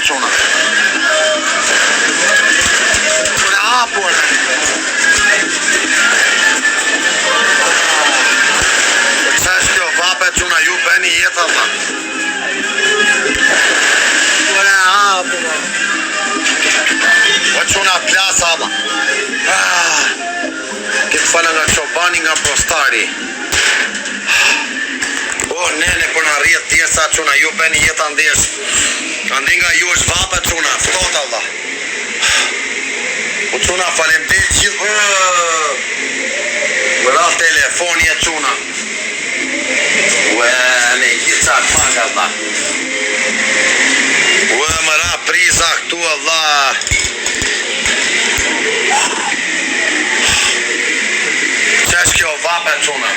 çuna. Ora hapur. Çfarë kjo vape çuna ju bëni jetë valla. Ora hapur. O çuna plasa valla. Këtë fala nga Çobani nga Prostari. Oh, nene, për në rjetë tjesa, quna, ju bëni jetë andesh. Andi nga ju është vape, quna, ftot, Allah. Po, quna, falemderit gjithë. Mëra telefoni e quna. Ne, gjithë qatë pak, Allah. Mëra priza këtu, Allah. Që është kjo vape, quna?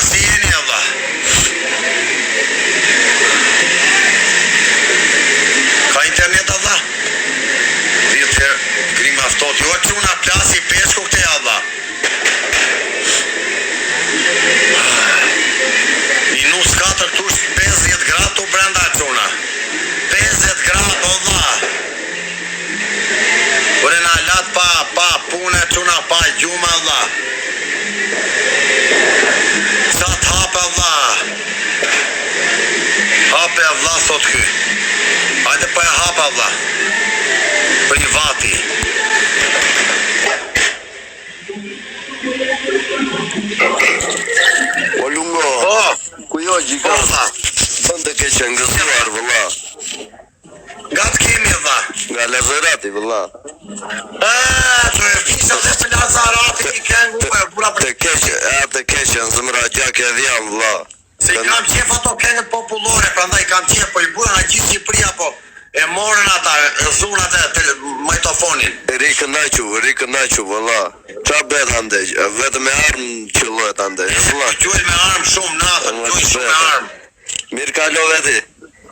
Si jeni Allah? Ka internet Allah? Dhjetë herë krim aftot. Jo quna plasi peshku këte Allah. Minus 4 tush 50 gradë të brenda quna. 50 gradë Allah. Ure na lat pa pune quna pa gjumë Allah. Qatë hape Allah. Hape Allah thot ky. Hajde pa e hape Allah. Privati. O lungo. Ku jo gjikata? Bëndë ke që ngëzuar vëlla. Nga të kemi vëlla? Nga Lazarati vëlla. Që e fisa dhe që Lazarati i këngu e bura për... Të keqe në zëmra gjake e dhjam vëlla. Se i kam qef ato këngët populore, prandaj kam qef, po i bura nga gjithë Shqipëria, po e morën ata, zunat e majtofonin. Rikënaqu vëlla. Qa bet ande, vetë me armë qëllojt ande, vëlla. Qojnë me armë shumë natën, qojnë shumë me armë. Mirë kalove ti.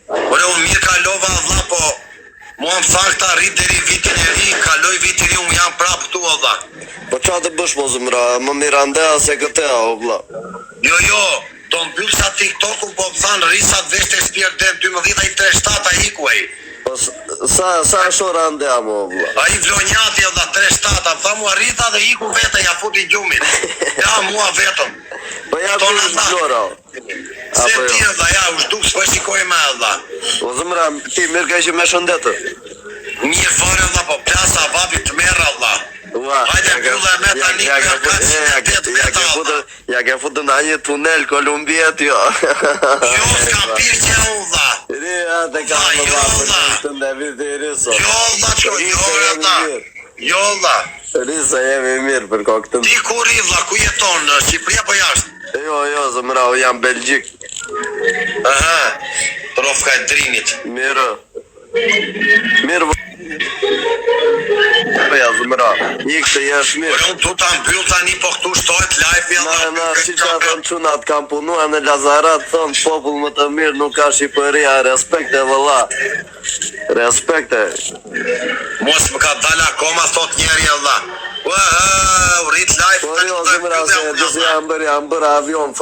Ore, unë mirë kalova vëlla, po mua më thanë këta rrit deri vitin e ri, kaloj viti ri, unë jam prapë këtu vëlla. Po qa të bësh mo zëmra, më mirë andea se këtea o vëlla. Jo, do mbyll sa TikTok-u, po më thanë risat veshte spjerë dem 12 i 37 a ikuaj. Po sa shora andea mo vëlla. A i vlonjati edhe 37, më tha mua rrita dhe iku vete, ja futi gjumin. Ja, mua vetëm. Po ja ku është vlora. Se ti edhe, ja, u shduk s'po shikoj me edhe. O zëmra, ti mirë ka që me shëndetë. Mirë fare edhe, po plasa vabit të merë edhe. Hajde mbyllë e meta një kërë ja ke futë në një tunel Kolumbia t'jo. Jo, s'kam pirë që edhe. Te ka më vapër të ndevit të riso. Jo, dhe. Risa jemi mirë për koktëm. Ti ku ri, vla, ku jeton, në Shqipëria po jashtë? Jo, zëmra, o jam Belgjik. Aha, trofka e Drinit. Mirë ja zëmra, një këtë jesh mirë. Unë tu ta mbyll tani, po këtu shtojt live edhe. Si që atëm qunat kam punua në Lazarat, thonë popull më të mirë nuk ka Shqipëria, respekte vëlla. Respekte. Mos më ka dala akoma, thot njeri edhe. U rrit live. Po jo, zëmra, se jam bërë avion.